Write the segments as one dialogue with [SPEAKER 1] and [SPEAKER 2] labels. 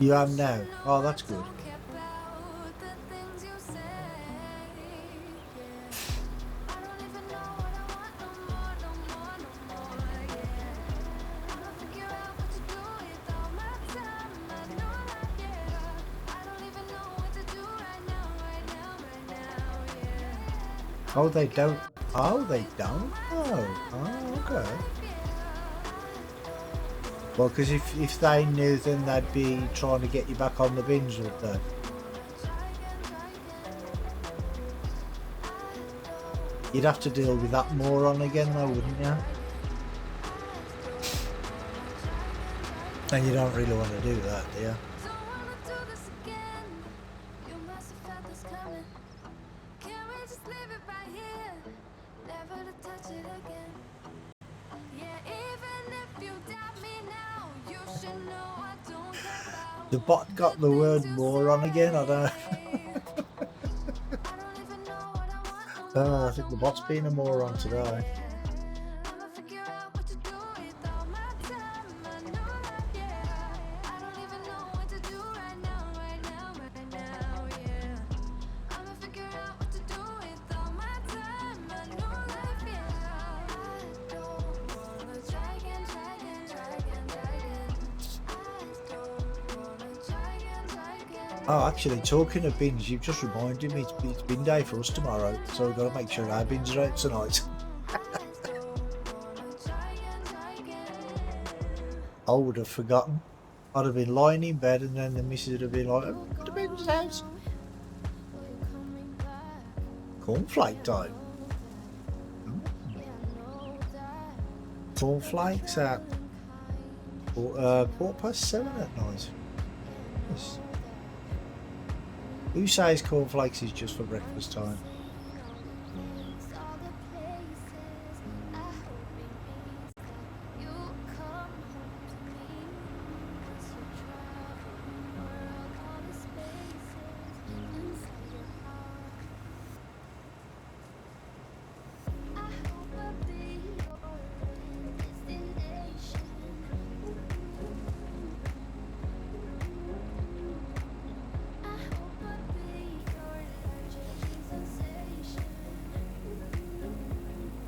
[SPEAKER 1] You have now. Oh, that's good. Oh, they don't. Oh, they don't. Oh, okay. Well, because if they knew, then they'd be trying to get you back on the binge, would they? You'd have to deal with that moron again, though, wouldn't you? And you don't really want to do that, do you? The bot got the word moron again, I don't know. I think the bot's been a moron today. Oh, actually, talking of bins, you've just reminded me it's bin day for us tomorrow, so we've got to make sure our bins are out tonight. I would have forgotten. I'd have been lying in bed and then the missus would have been like, oh, got the bins out. Cornflake time. Cornflakes at 7:15 at night. Yes. Who says cornflakes is just for breakfast time?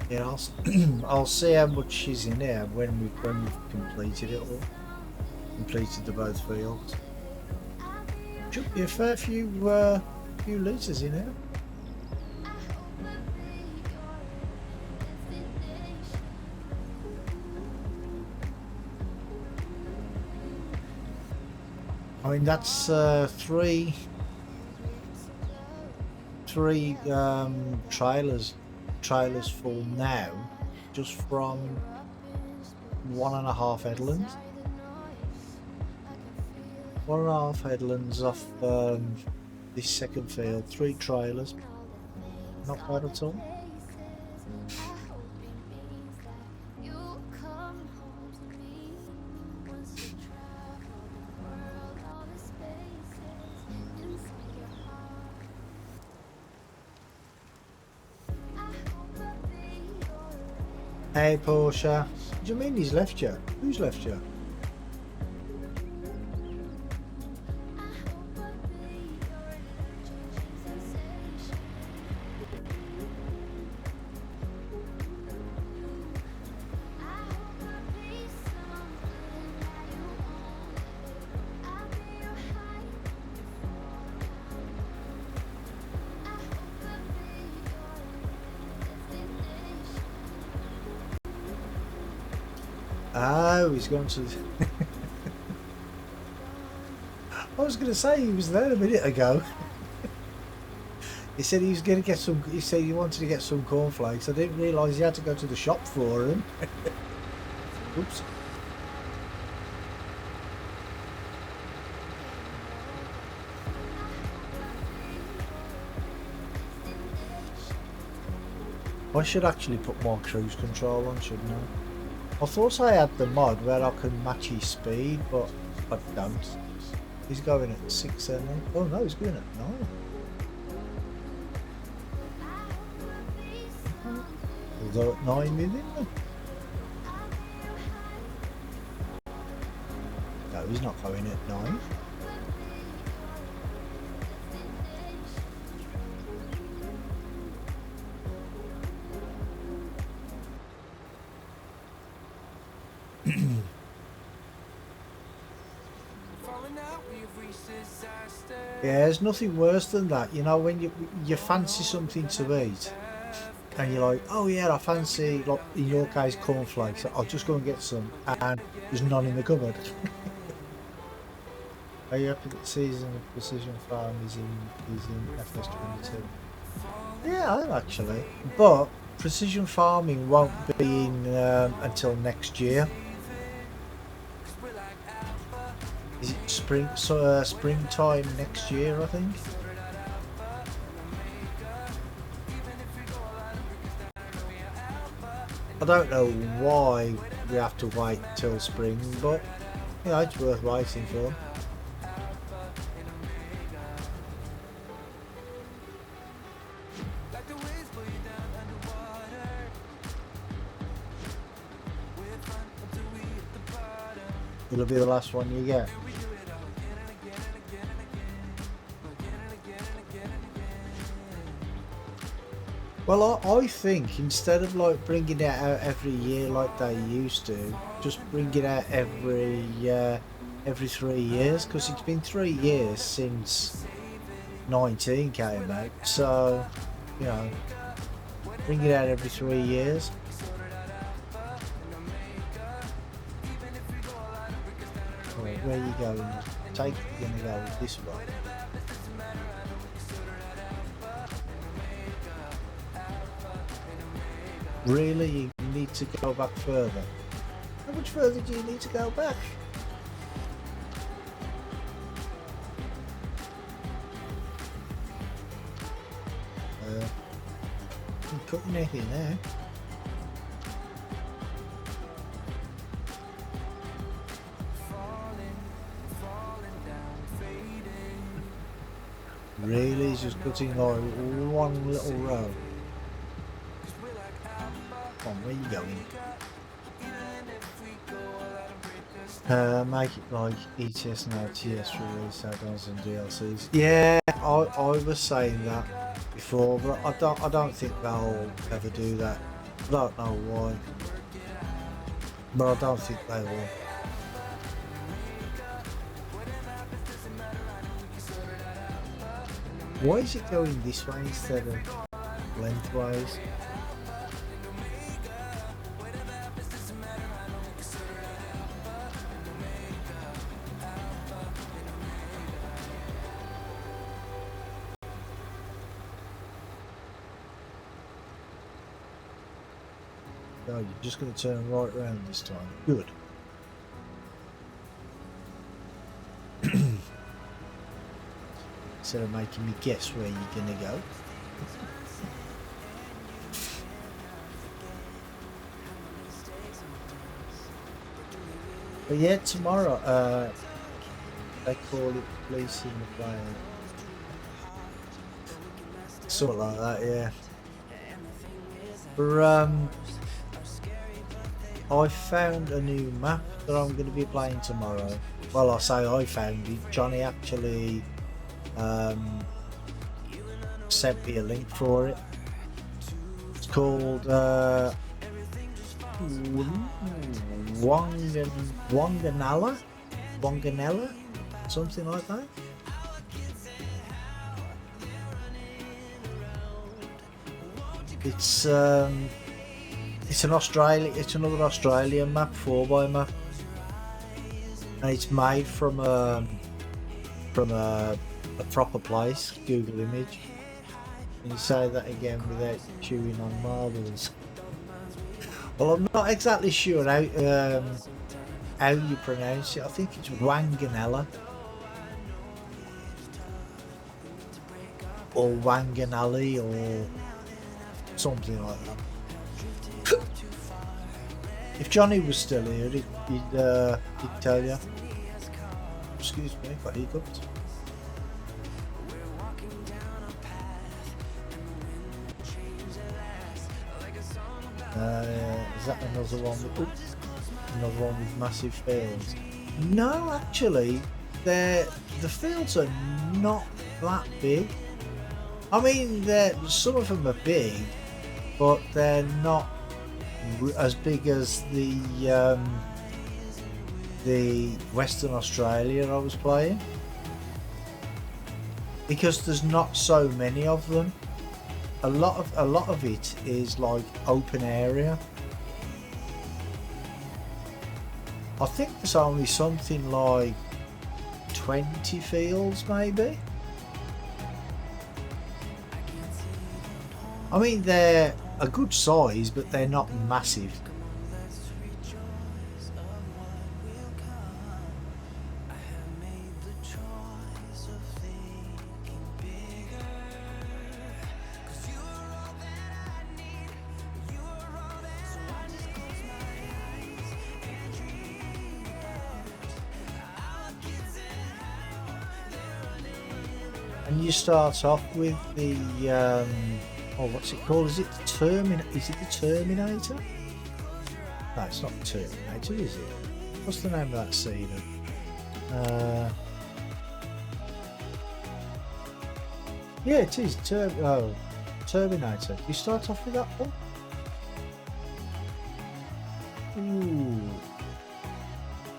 [SPEAKER 1] Yeah, I'll see how much is in there when we've completed it all. Completed the both fields. Should be a fair few litres in there. I mean that's three trailers full now, just from 1.5 headlands. 1.5 headlands off this second field, 3 trailers. Not bad at all. Hey Portia, what do you mean he's left you? Who's left you? Oh, he's gone to... I was going to say he was there a minute ago. He said he was going to get some... He said he wanted to get some cornflakes. I didn't realise he had to go to the shop for them. Oops. I should actually put more cruise control on, shouldn't I? I thought I had the mod where I can match his speed, but I don't. He's going at 6, isn't he? Oh no, he's going at 9. Although at 9 million. No, he's not going at 9. Yeah, there's nothing worse than that, you know, when you fancy something to eat and you're like, oh yeah, I fancy, like in your case, cornflakes, I'll just go and get some, and there's none in the cupboard. Are you happy that the season of precision farm is in FS22? Yeah, I am actually, but precision farming won't be in until next year. Is it springtime next year, I think? I don't know why we have to wait till spring, but yeah, it's worth waiting for. It'll be the last one you get. Well, I think instead of like bringing it out every year like they used to, just bring it out every 3 years, because it's been 3 years since 19 came out. So, you know, bring it out every 3 years. Right, where are you going? You're gonna go this way. Really? You need to go back further? How much further do you need to go back? I'm cutting it in there. Really? He's just cutting like one little row. Where are you going? Make it like ETS and RTS release add-ons and DLCs. Yeah, I was saying that before, but I don't think they'll ever do that. I don't know why, but I don't think they will. Why is it going this way instead of lengthwise? Oh, you're just going to turn right around this time. Good. Instead of making me guess where you're going to go. But yeah, tomorrow, they call it placing the player. Something like that, yeah. But, I found a new map that I'm going to be playing tomorrow. Well, I say I found it. Johnny actually sent me a link for it. It's called Wanganella, something like that. It's another Australian map, 4x map, and it's made from a proper place. Google image. Can you say that again without chewing on marbles? Well, I'm not exactly sure how you pronounce it. I think it's Wanganella or Wanganelli or something like that. If Johnny was still here, he'd tell you. Excuse me, got hiccups. Is that another one with massive fields? No, actually, the fields are not that big. I mean, some of them are big, but they're not as big as the Western Australia I was playing, because there's not so many of them. A lot of it is like open area. I think there's only something like 20 fields, maybe. I mean, they're a good size, but they're not massive. And you start off with the oh, what's it called? Is it the Terminator? No, it's not the Terminator, is it? What's the name of that seeder? Yeah, it is Terminator. You start off with that one. Ooh.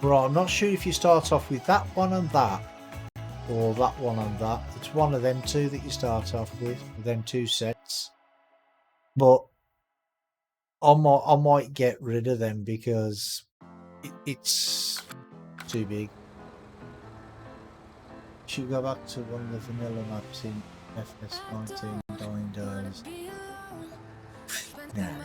[SPEAKER 1] Right, I'm not sure if you start off with that one and that, or that one and that. It's one of them two that you start off with them two sets. But I might get rid of them because it's too big. Should go back to one of the vanilla maps in FS19 Dying Days. Yeah.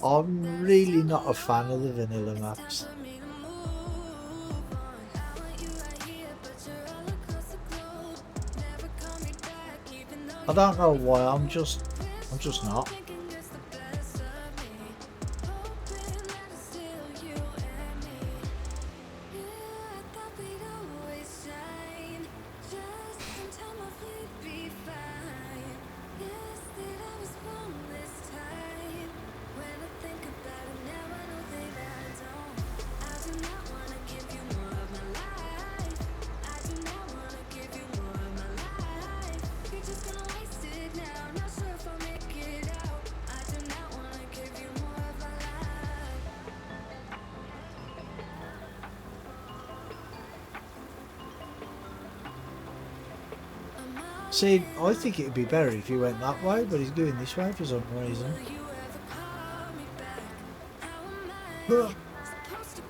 [SPEAKER 1] I'm really not a fan of the vanilla maps. I don't know why, I'm just not. See, I think it'd be better if he went that way, but he's going this way for some reason.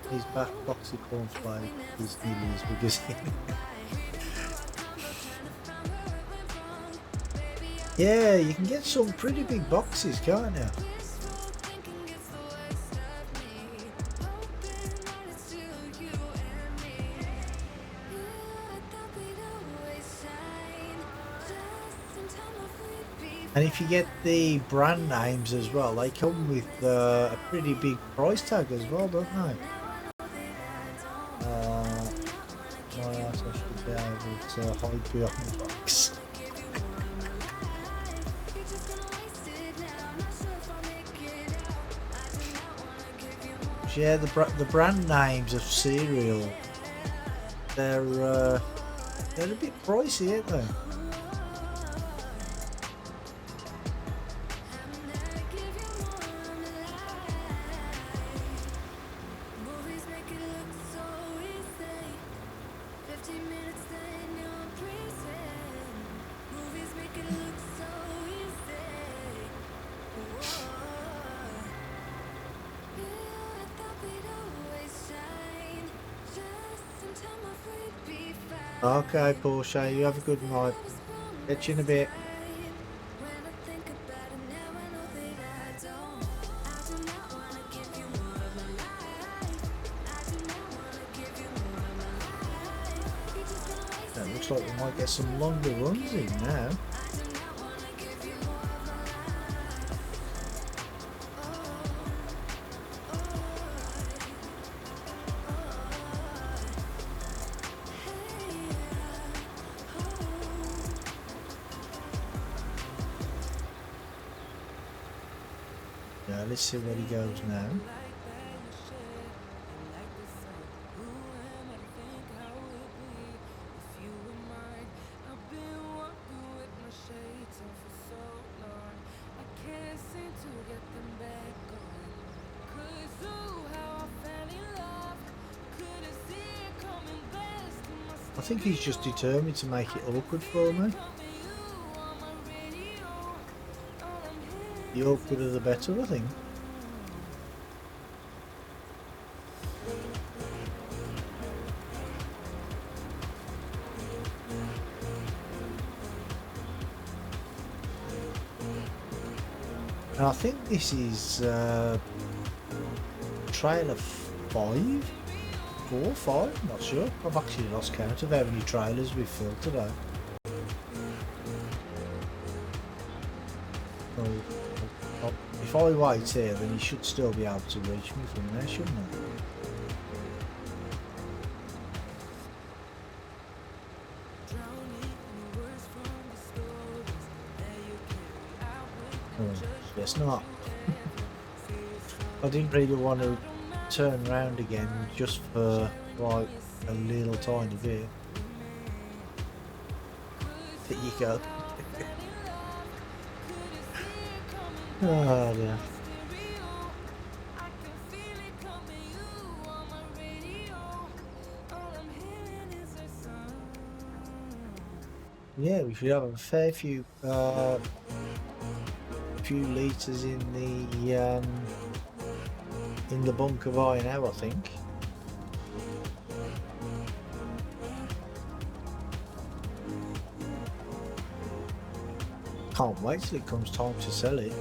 [SPEAKER 1] He's back, boxy cornflake, he's nearly as big as him. Yeah, you can get some pretty big boxes, can't you? And if you get the brand names as well, they come with a pretty big price tag as well, don't they? My ass, I should be able to hide behind the box. Yeah, the brand names of cereal, they're a bit pricey, aren't they? Okay, Porsche, you have a good night. Catch you in a bit. Yeah, looks like we might get some longer runs in now. Yeah, let's see where he goes now. think he's just determined to make it awkward for me. The awkwarder the better, I think. And I think this is trailer 5? 4, 5? Not sure. I've actually lost count of how many trailers we've filled today. So, if I wait here, then he should still be able to reach me from there, shouldn't he? Guess not. I didn't really want to turn around again just for like a little tiny bit. There you go. Oh dear. Yeah, we should have a fair few litres in the bunker by now, I think. Can't wait till it comes time to sell it.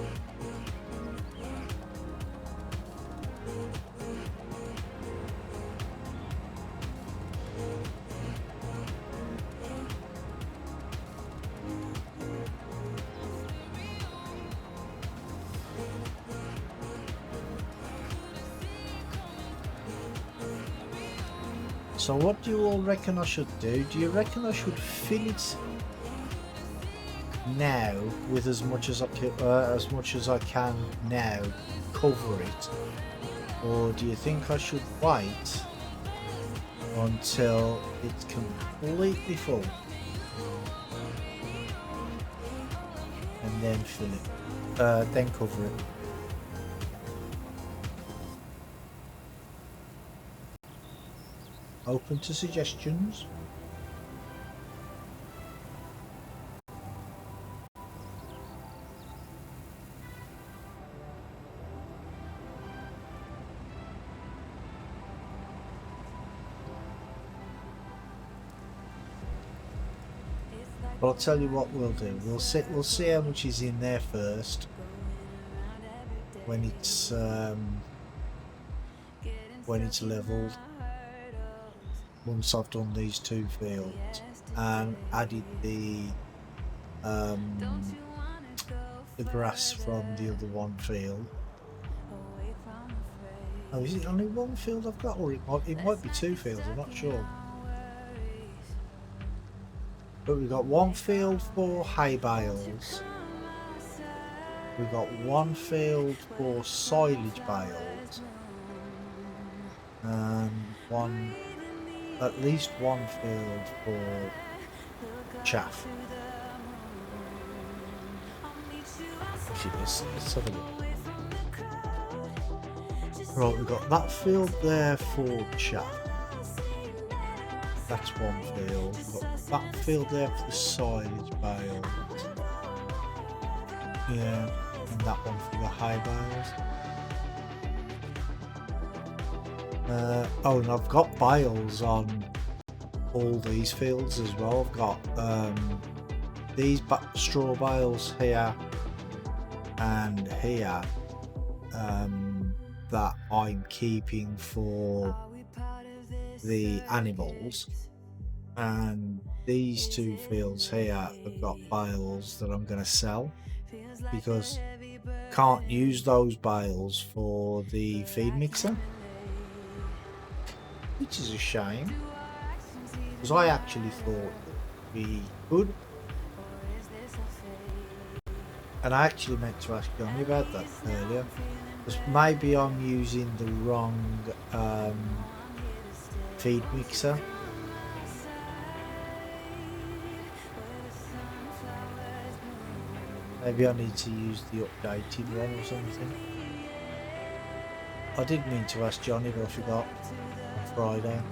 [SPEAKER 1] So what do you all reckon I should do? Do you reckon I should fill it now with as much as I can now, cover it, or do you think I should wait until it's completely full and then fill it, then cover it? Open to suggestions. Well, I'll tell you what we'll do. We'll see how much is in there first when it's leveled. Once I've done these 2 fields and added the grass from the other 1 field. Oh, is it only 1 field I've got, or it might be 2 fields? I'm not sure. But we've got 1 field for hay bales. We've got 1 field for silage bales, and at least 1 field for chaff. Let's have a look. Right, we've got that field there for chaff. That's 1 field. We've got that field there for the silage bales. Yeah, and that one for the hay bales. Oh, and I've got bales on all these fields as well. I've got these straw bales here and here that I'm keeping for the animals, and these 2 fields here have got bales that I'm going to sell because can't use those bales for the feed mixer, which is a shame because I actually thought we could, and I actually meant to ask Johnny about that earlier, because maybe I'm using the wrong feed mixer. Maybe I need to use the updated one or something. I did mean to ask Johnny, but I forgot on Friday.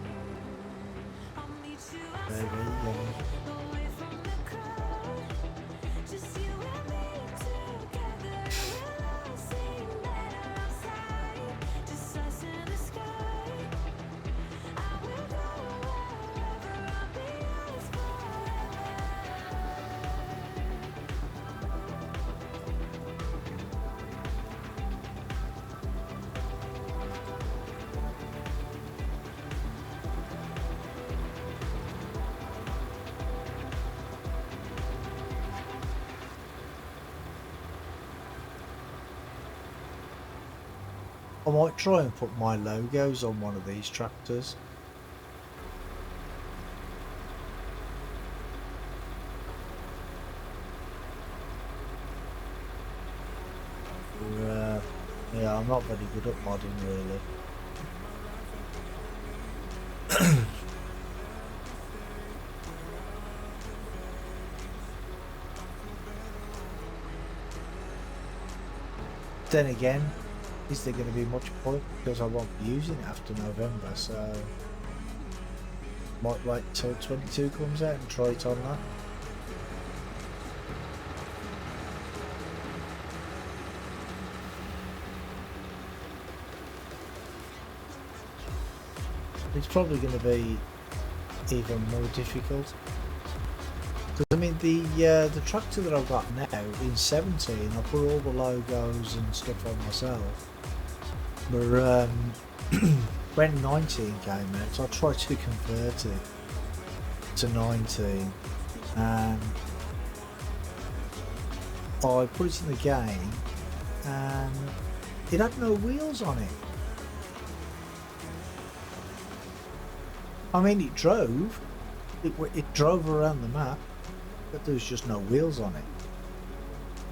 [SPEAKER 1] Very yummy. I might try and put my logos on one of these tractors. Yeah, I'm not very good at modding really. Then again, is there going to be much point, because I won't be using it after November, so might wait till 22 comes out and try it on that. It's probably going to be even more difficult. Because I mean the tractor that I've got now in 17, I put all the logos and stuff on myself. But when 19 came out, I tried to convert it to 19, and I put it in the game, and it had no wheels on it. I mean, it drove. It drove around the map, but there was just no wheels on it.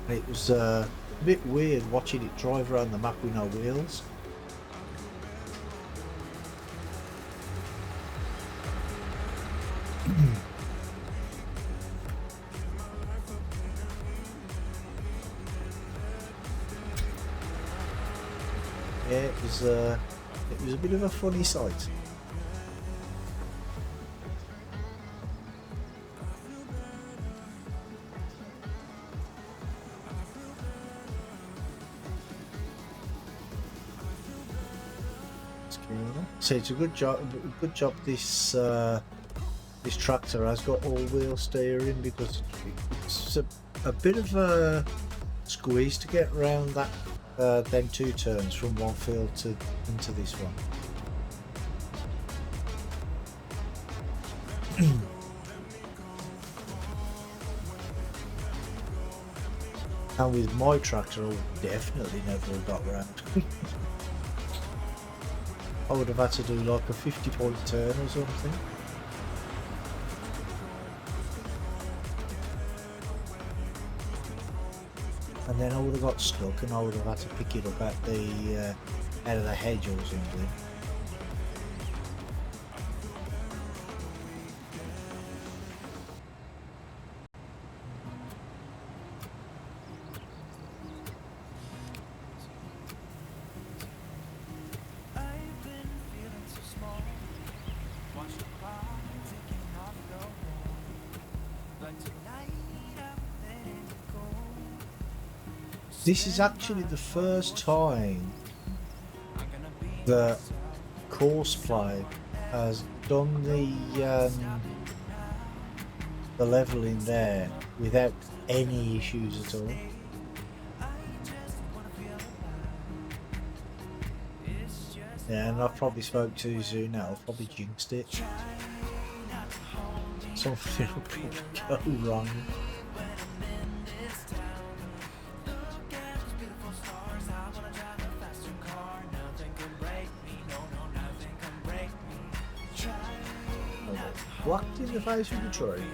[SPEAKER 1] And it was a bit weird watching it drive around the map with no wheels. Yeah, it was a bit of a funny sight. So it's a good job. Good job. This this tractor has got all-wheel steering, because it's a bit of a squeeze to get around that them two turns from one field to into this one. And with my tractor, I definitely never got round. I would have had to do like a 50-point turn or something. And then I would have got stuck, and I would have had to pick it up at the out of the hedge or something. This is actually the first time that Courseplay has done the leveling there without any issues at all. Yeah, and I've probably spoke too soon now. I've probably jinxed it. Something will probably go wrong. Whacked in the face with the tree.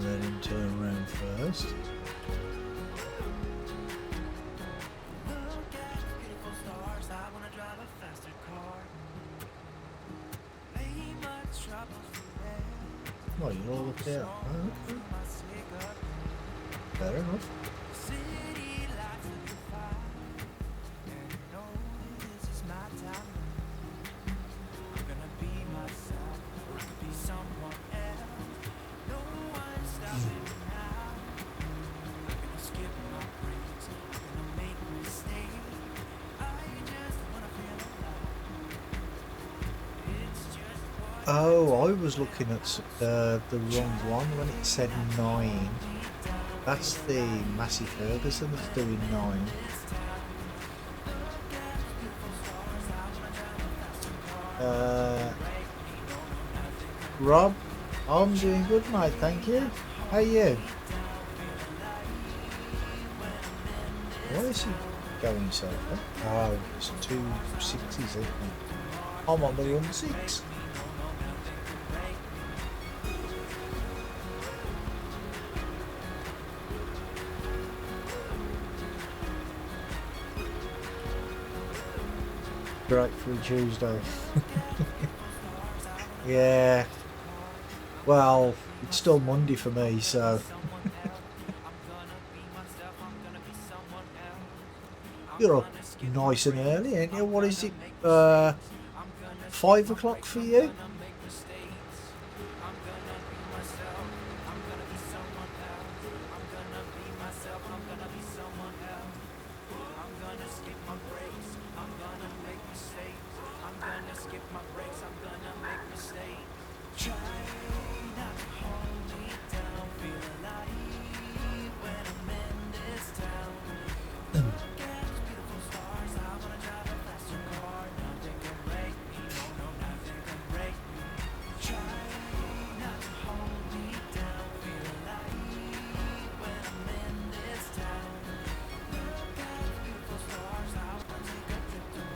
[SPEAKER 1] Let him turn around first. Well, you're all up there. Oh, okay. Fair enough. Oh, I was looking at the wrong one when it said 9. That's the Massey Ferguson that's doing 9. Rob, I'm doing good, mate, thank you. How are you? Why is he going so far? Oh, it's 260s, isn't it? I'm on the run 6. Great for a Tuesday. Yeah. Well, it's still Monday for me, so. You're up nice and early, ain't you? What is it? 5 o'clock for you?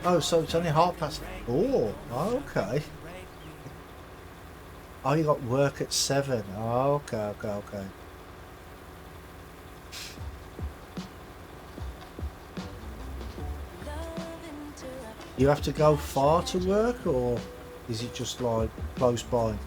[SPEAKER 1] Oh, so it's only 4:30. Oh, okay. Oh, you got work at 7. Oh, okay. You have to go far to work, or is it just like close by?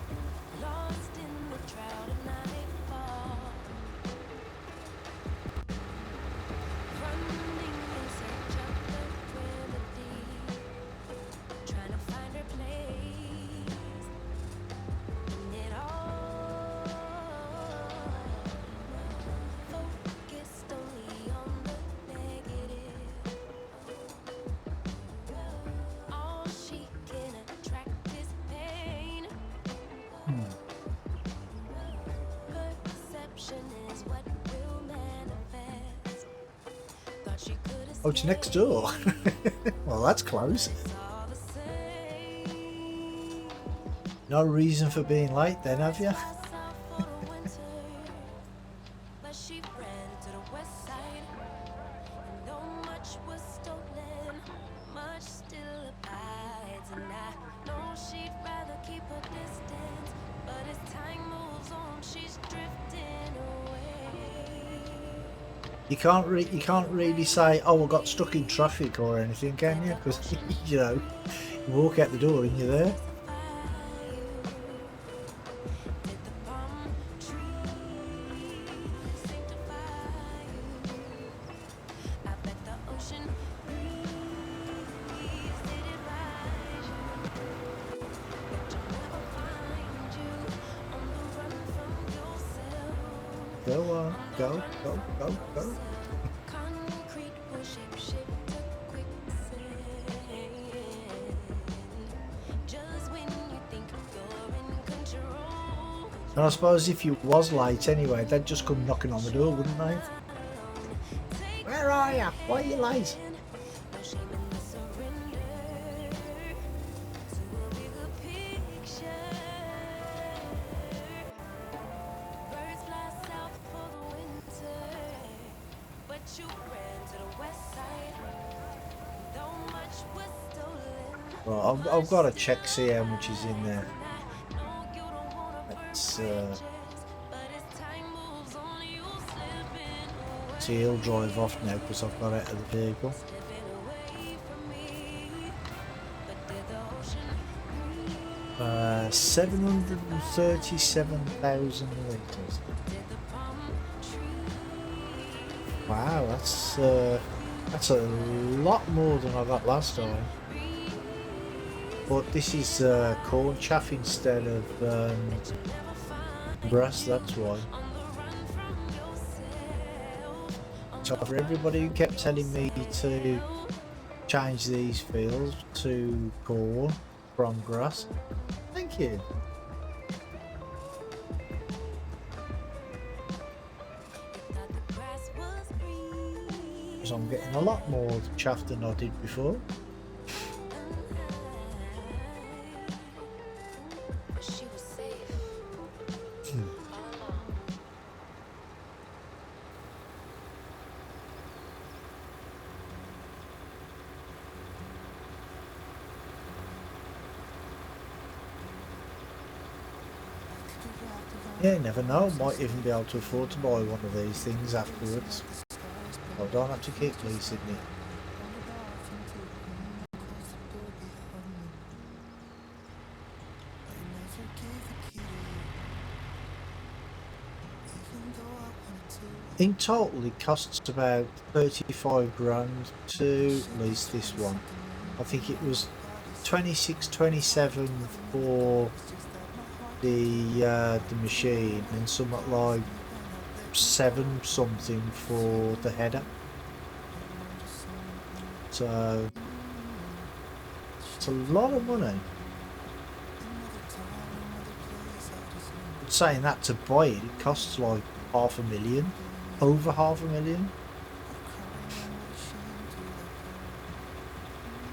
[SPEAKER 1] Oh, it's next door. Well, that's close. No reason for being late then, have you? You can't really say, oh, I got stuck in traffic or anything, can you? Because you know, you walk out the door and you're there. Go on, go. And I suppose if you was late anyway, they'd just come knocking on the door, wouldn't they? Where are you? Why are you late? Right, I've got to check, see how much is in there. See, he'll drive off now because I've got out of the vehicle. 737,000 litres. Wow, that's a lot more than I got last time. But this is corn chaff instead of grass, that's why. So for everybody who kept telling me to change these fields to corn from grass, thank you. Because I'm getting a lot more chaff than I did before. Yeah, you never know, might even be able to afford to buy one of these things afterwards. I don't have to keep leasing it. In total it costs about 35 grand to lease this one. I think it was 26, 27 for the machine and something like 7 something for the header. So it's a lot of money. Saying that, to buy it, it costs like $500,000, over $500,000.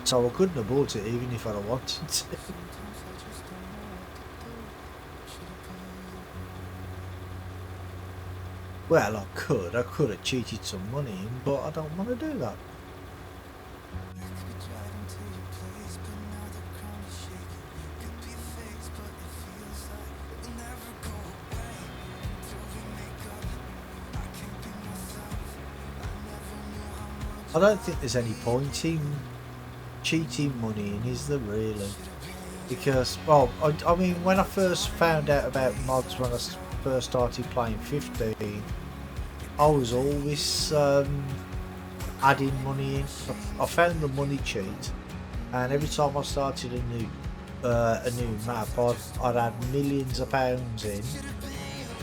[SPEAKER 1] So I couldn't have bought it even if I wanted to. Well, I could have cheated some money in, but I don't want to do that. I don't think there's any point in cheating money in, is there really? Because, well, I mean, when I first found out about mods, when I first started playing 15, I was always adding money in. I found the money cheat, and every time I started a new map, I'd add millions of pounds in,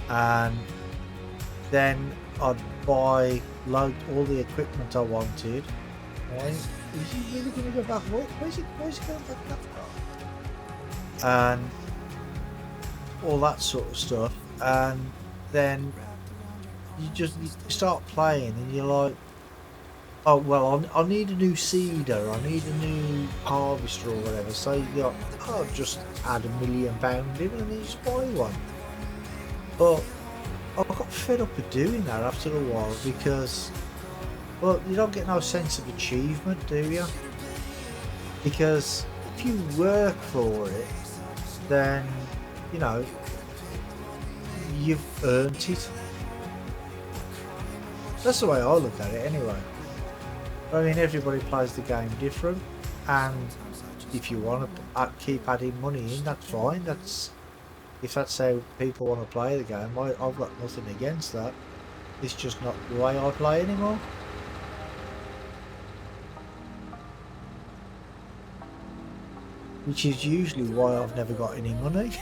[SPEAKER 1] and then I'd buy all the equipment I wanted. Right? Is he really going to go back? Where's he going back that far? And all that sort of stuff, and then you start playing and you're like, oh well, I need a new seeder, I need a new harvester or whatever, so you got, oh, just add £1,000,000 in and then you just buy one. But I got fed up of doing that after a while, because, well, you don't get no sense of achievement, do you? Because if you work for it, then, you know, you've earned it. That's the way I look at it anyway. I mean, everybody plays the game different, and if you want to keep adding money in, that's fine. If that's how people want to play the game, I've got nothing against that. It's just not the way I play anymore. Which is usually why I've never got any money.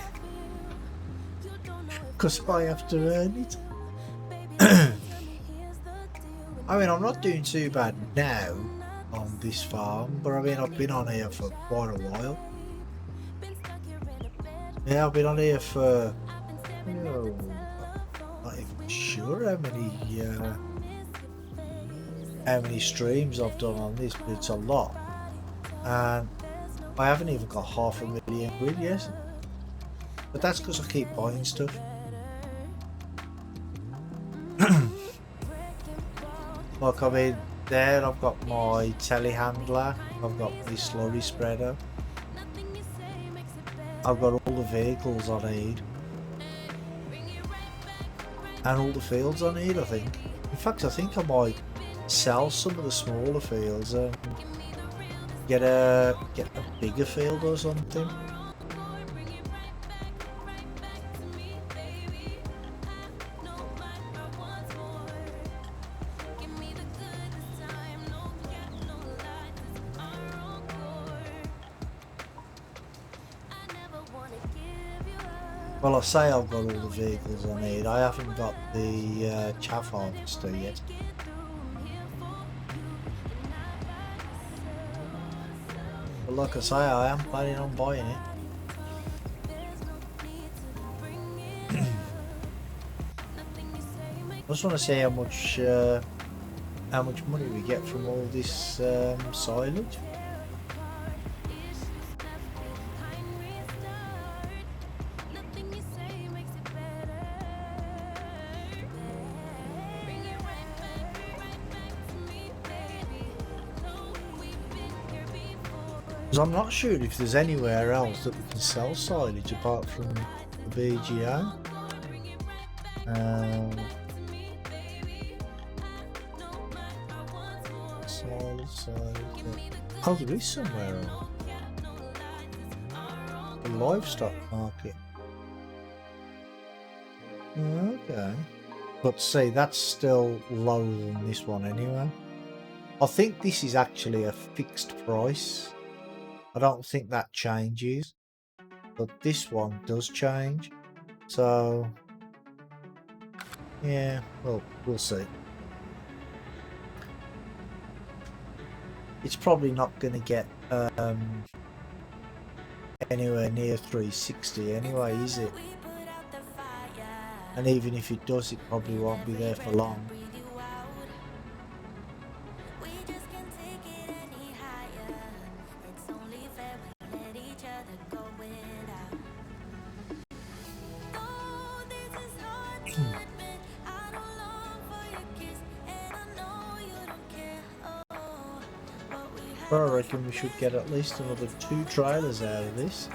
[SPEAKER 1] Because I have to earn it. I mean, I'm not doing too bad now on this farm, but I mean, I've been on here for quite a while. Yeah, I've been on here for, oh, not even sure how many streams I've done on this, but it's a lot. And I haven't even got £500,000 yet. But that's because I keep buying stuff. Like, I mean, there I've got my telehandler, I've got my slurry spreader, I've got all the vehicles I need, and all the fields I need, I think. In fact, I think I might sell some of the smaller fields and get a bigger field or something. Well, I say I've got all the vehicles I need. I haven't got the chaff harvester yet. But like I say, I am planning on buying it. I just want to see how much money we get from all this silage. Because I'm not sure if there's anywhere else that we can sell silage apart from the BGA. Silage. Oh, there is somewhere else. The livestock market. Okay. But see, that's still lower than this one anyway. I think this is actually a fixed price. I don't think that changes. But this one does change. So, yeah, well, we'll see. It's probably not going to get anywhere near 360 anyway, is it? And even if it does, it probably won't be there for long. But I reckon we should get at least another 2 trailers out of this.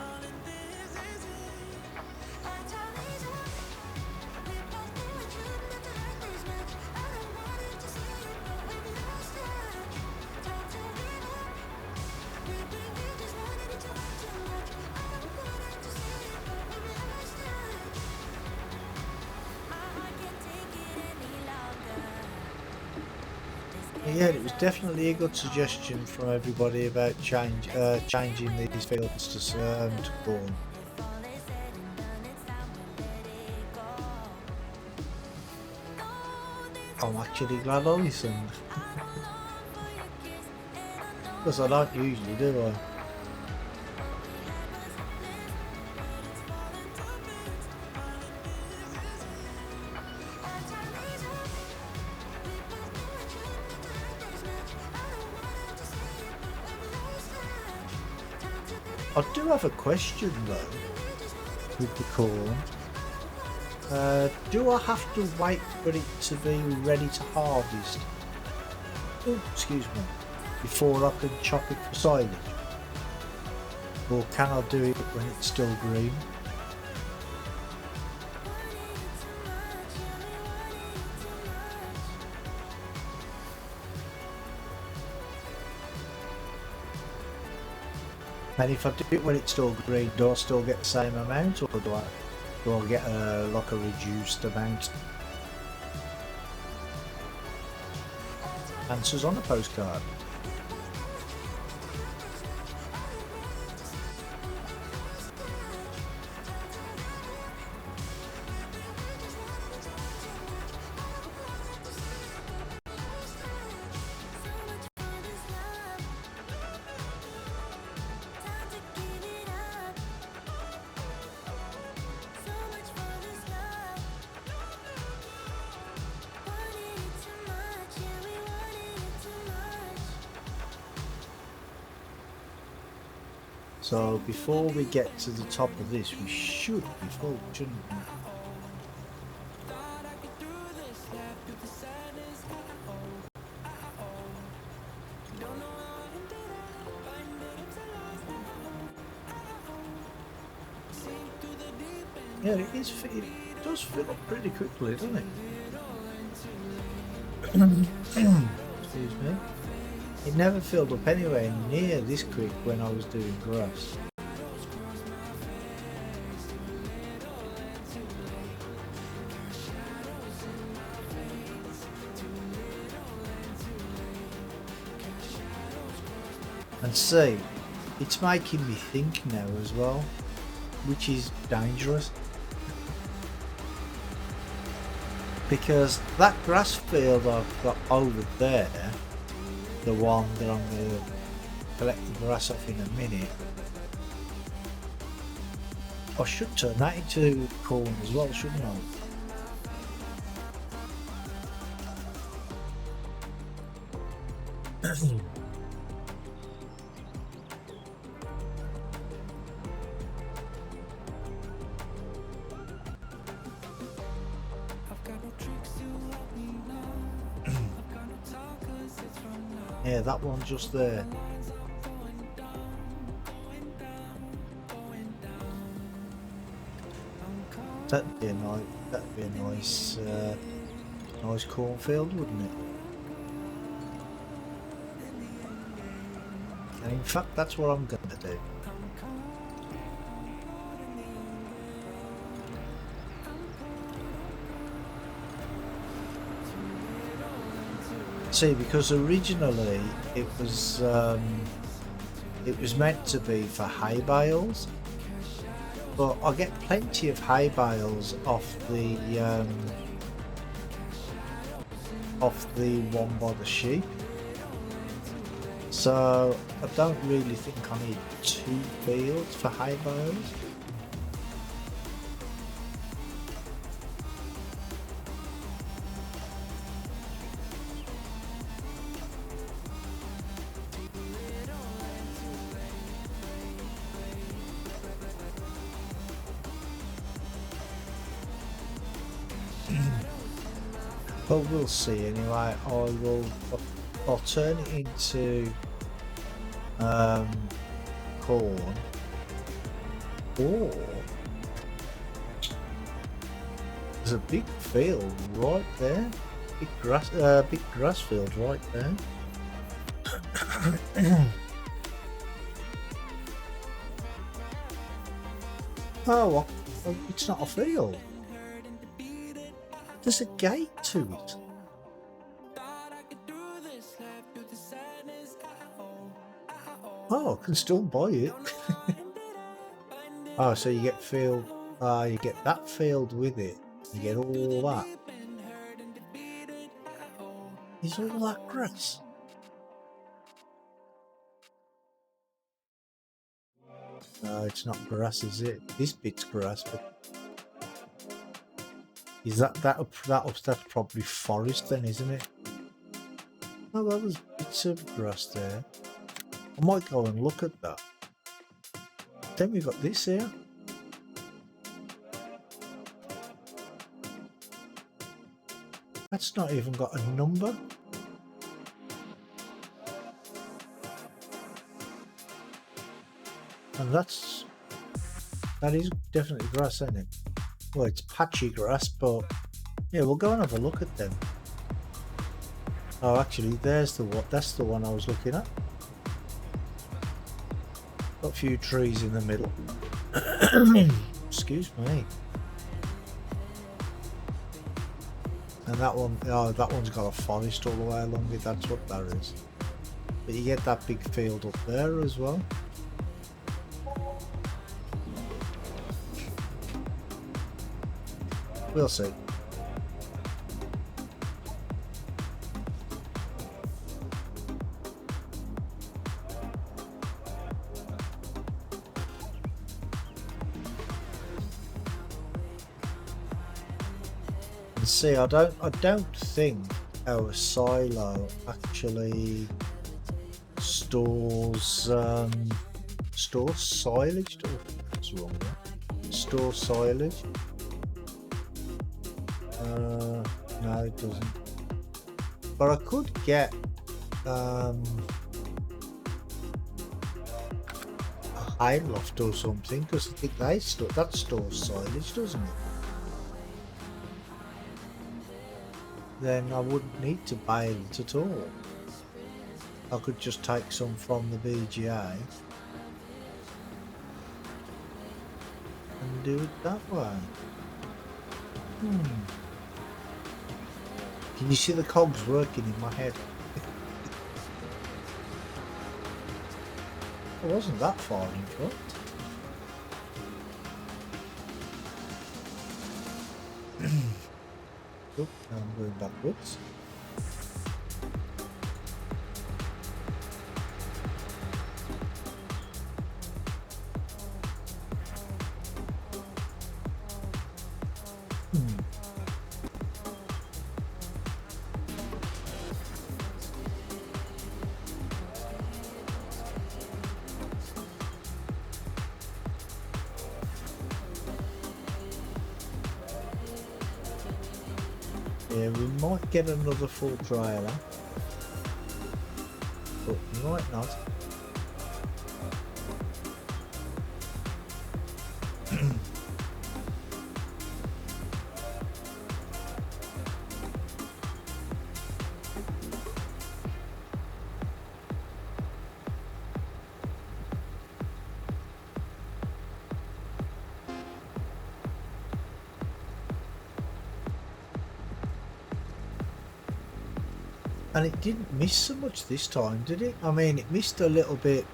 [SPEAKER 1] Yeah, it was definitely a good suggestion from everybody about changing these fields to corn. I'm actually glad I listened. Because I don't usually, do I? I do have a question though, with the corn. Do I have to wait for it to be ready to harvest? Oh, excuse me. Before I can chop it for silage? Or can I do it when it's still green? And if I do it when it's still green, do I still get the same amount, or do I get like a reduced amount? Answers on a postcard. So before we get to the top of this, we should be full, shouldn't we? Yeah, it does fill up pretty quickly, doesn't it? Excuse me. It never filled up anywhere near this quick when I was doing grass. And see, it's making me think now as well, which is dangerous. because that grass field I've got over there, the one that I'm going to collect the grass off in a minute, I should turn that into corn as well, shouldn't I? Yeah, that one just there. That'd be a nice, nice cornfield, wouldn't it? And in fact, that's what I'm going to do. See, because originally it was meant to be for hay bales, but I get plenty of hay bales off the one by the sheep, so I don't really think I need 2 fields for hay bales. But we'll see anyway. I'll turn it into corn, or there's a big field right there, big grass field right there. Oh, well, it's not a field. There's a gate to it. Oh, I can still buy it. Oh, so you get field. You get that field with it. You get all that. Is all that grass? No, it's not grass, is it? This bit's grass, but is that's probably forest then, isn't it? Oh, well, there's bits of grass there. I might go and look at that. Then we've got this here. That's not even got a number. And that is definitely grass, isn't it? Well, it's patchy grass, but yeah, we'll go and have a look at them. Oh, actually, that's the one I was looking at. Got a few trees in the middle. Excuse me. And that one, oh, that one's got a forest all the way along it. That's what that is. But you get that big field up there as well. We'll see. And see, I don't think our silo actually stores silage. What's wrong there? Store silage. No, it doesn't. But I could get a hay loft or something, because I think that stores silage, doesn't it? Then I wouldn't need to bale it at all. I could just take some from the BGA and do it that way. Can you see the cogs working in my head? It wasn't that far in front. Oh, I'm going backwards. Yeah, we might get another full trailer, but we might not. And it didn't miss so much this time, did it? I mean, it missed a little bit,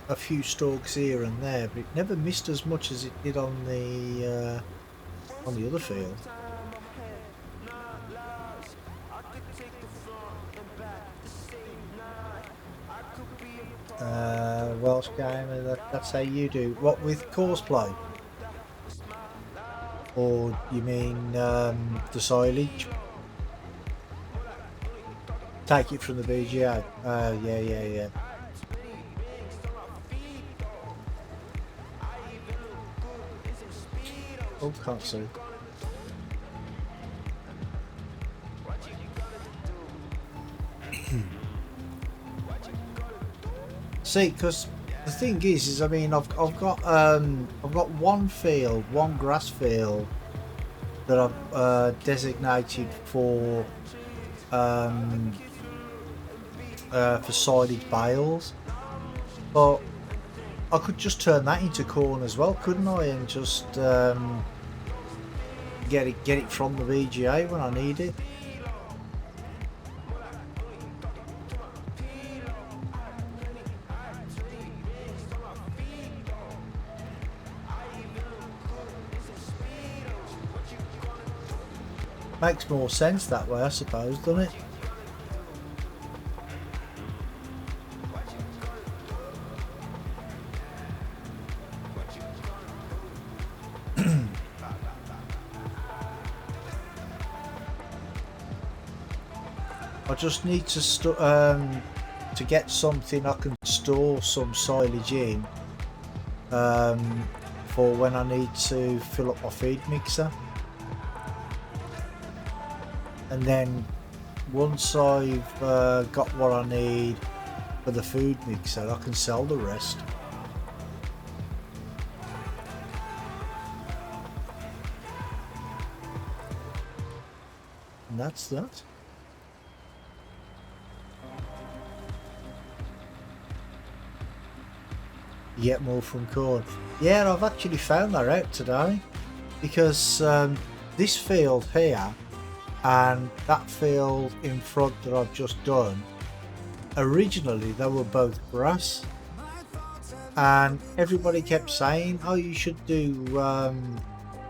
[SPEAKER 1] a few stalks here and there, but it never missed as much as it did on the other field. Welsh gamer, that's how you do. What, with course play? Or you mean the silage? Take it from the BGA. Yeah. Oh, can't see. See, because the thing is I mean, I've got one field, one grass field that I've designated for silage bales, but I could just turn that into corn as well, couldn't I? And just get it from the VGA when I need it. Makes more sense that way, I suppose, doesn't it? I just need to get something I can store some silage in for when I need to fill up my feed mixer. And then once I've got what I need for the food mixer, I can sell the rest. And that's that. You get more from corn. Yeah, I've actually found that out today, because this field here and that field in front that I've just done, originally they were both grass, and everybody kept saying, oh, you should do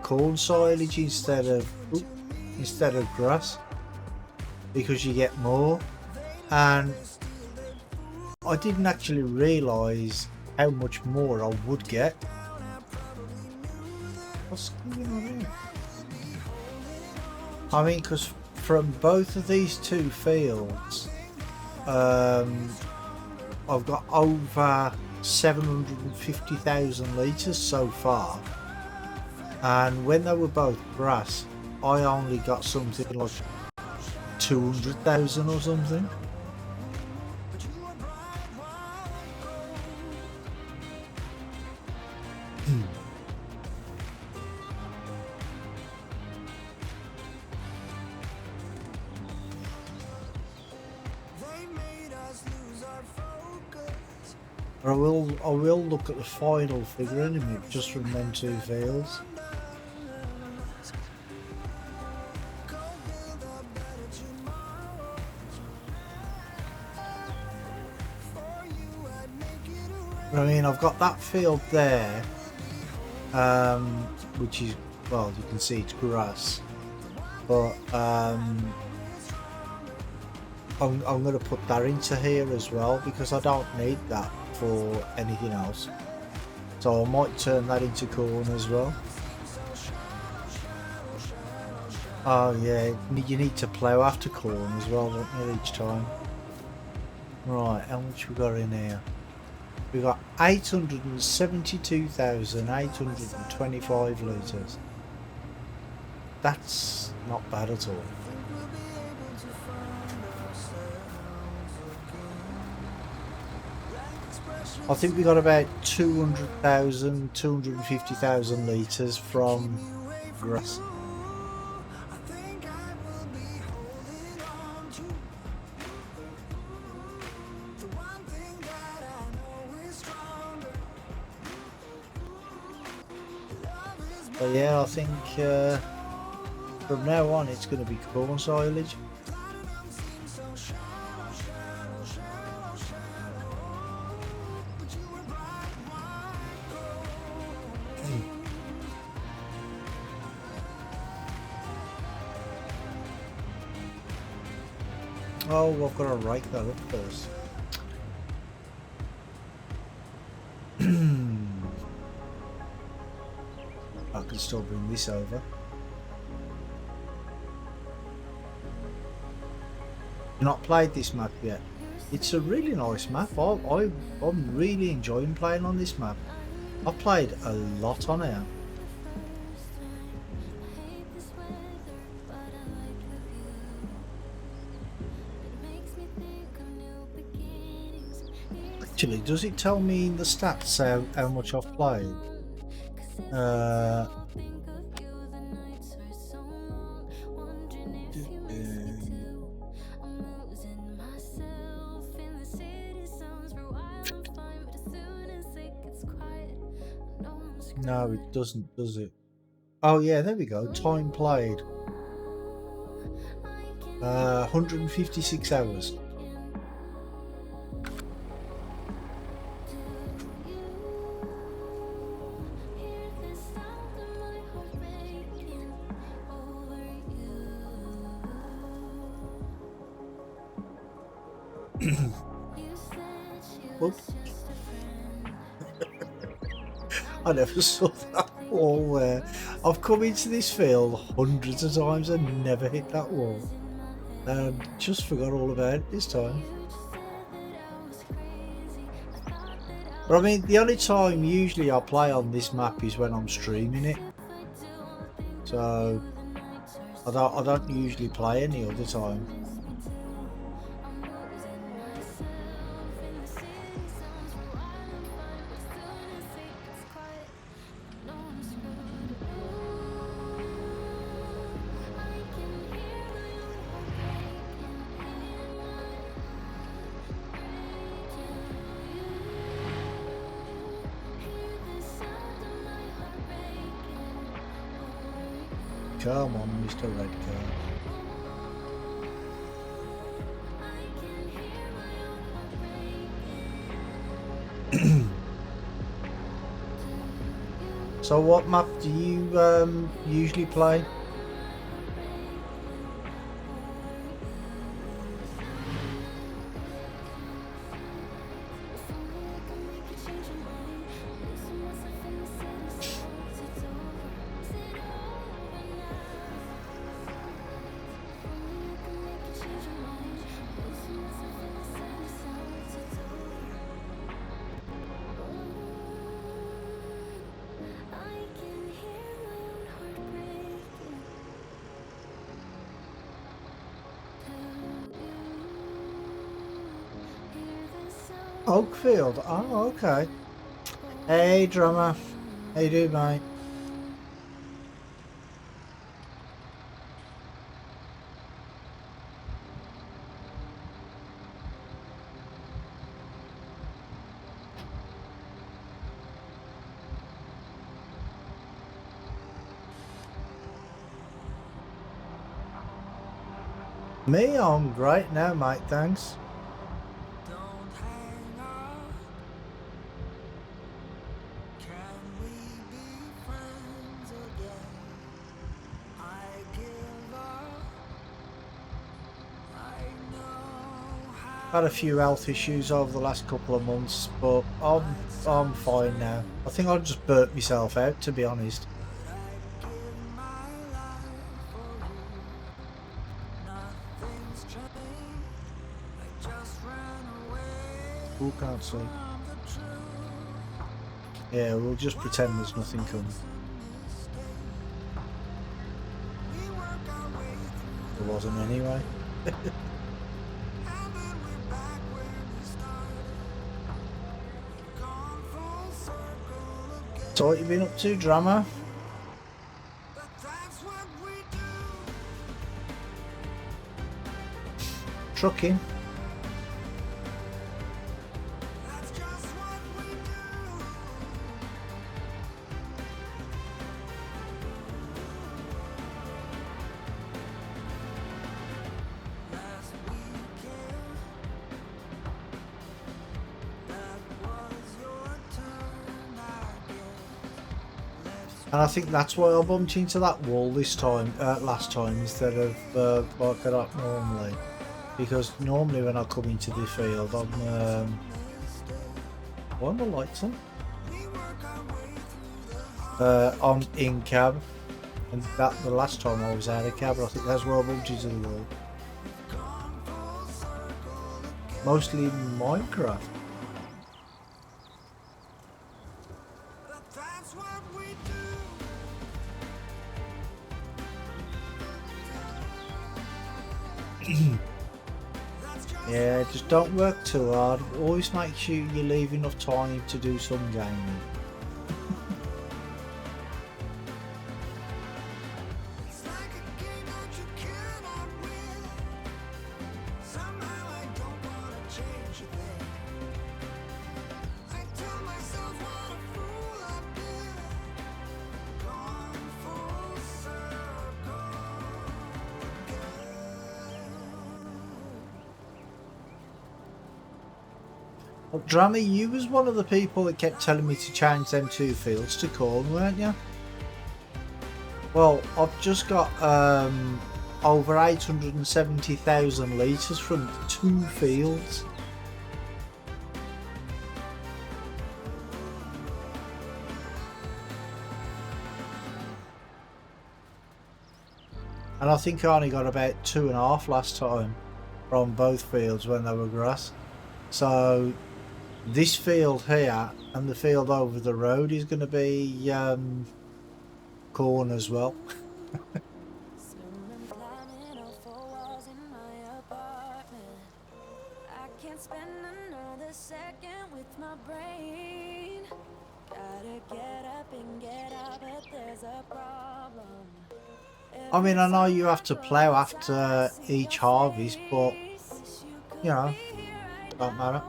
[SPEAKER 1] corn silage instead of grass because you get more. And I didn't actually realise how much more I would get. What's going on here? I mean, because from both of these two fields, I've got over 750,000 litres so far, and when they were both grass, I only got something like 200,000 or something. But I will look at the final figure in a minute, just from them two fields. But I mean, I've got that field there, which is, well, you can see it's grass, but I'm going to put that into here as well because I don't need that for anything else. So I might turn that into corn as well. Oh yeah, you need to plough after corn as well, don't you, each time? Right, how much we got in here? We got 872,825 litres. That's not bad at all. I think we got about 200,000, 250,000 litres from grass. But yeah, I think from now on it's going to be corn silage. Oh, I've got to rake that up first. I can still bring this over. Not played this map yet. It's a really nice map. I'm really enjoying playing on this map. I've played a lot on here. Actually, does it tell me in the stats how much I've played? No, it doesn't, does it? Oh yeah, there we go. Time played. 156 hours. Oops. I never saw that wall there. I've come into this field hundreds of times and never hit that wall. And just forgot all about it this time. But I mean, the only time usually I play on this map is when I'm streaming it. So I don't usually play any other time. Come on, Mr. Red Car. So what map do you usually play? Oakfield. Oh, okay. Hey, drummer. How you doing, mate? Me, I'm great now, mate. Thanks. Had a few health issues over the last couple of months, but I'm fine now. I think I just burnt myself out, to be honest. Who can't see? Yeah, we'll just pretend there's nothing coming. There wasn't anyway. So what you been up to, drama? Trucking. And I think that's why I bumped into that wall this time, last time, instead of like I don't normally. Because normally when I come into the field, I'm why are the lights on in cab, and that the last time I was out of cab, I think that's where I bumped into the wall. Mostly in Minecraft. Yeah, just don't work too hard. Always make sure you leave enough time to do some gaming. Well, Drammy, you was one of the people that kept telling me to change them 2 fields to corn, weren't you? Well, I've just got over 870,000 litres from 2 fields. And I think I only got about 2.5 last time from both fields when they were grass. So this field here and the field over the road is going to be corn as well. I mean, I know you have to plough after each harvest, but you know, don't matter.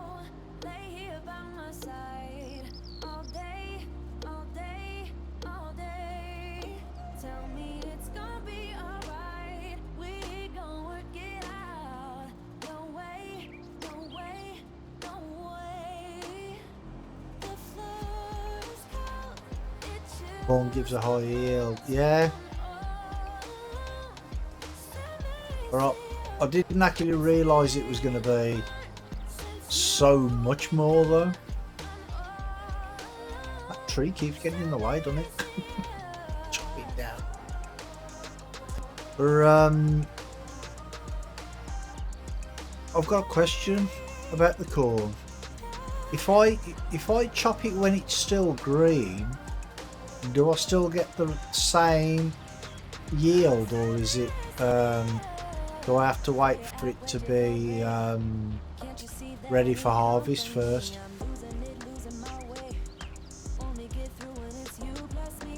[SPEAKER 1] Corn gives a high yield, yeah. But I didn't actually realise it was going to be so much more though. That tree keeps getting in the way, doesn't it? Chop it down. But I've got a question about the corn. If I chop it when it's still green, do I still get the same yield, or is it do I have to wait for it to be ready for harvest first?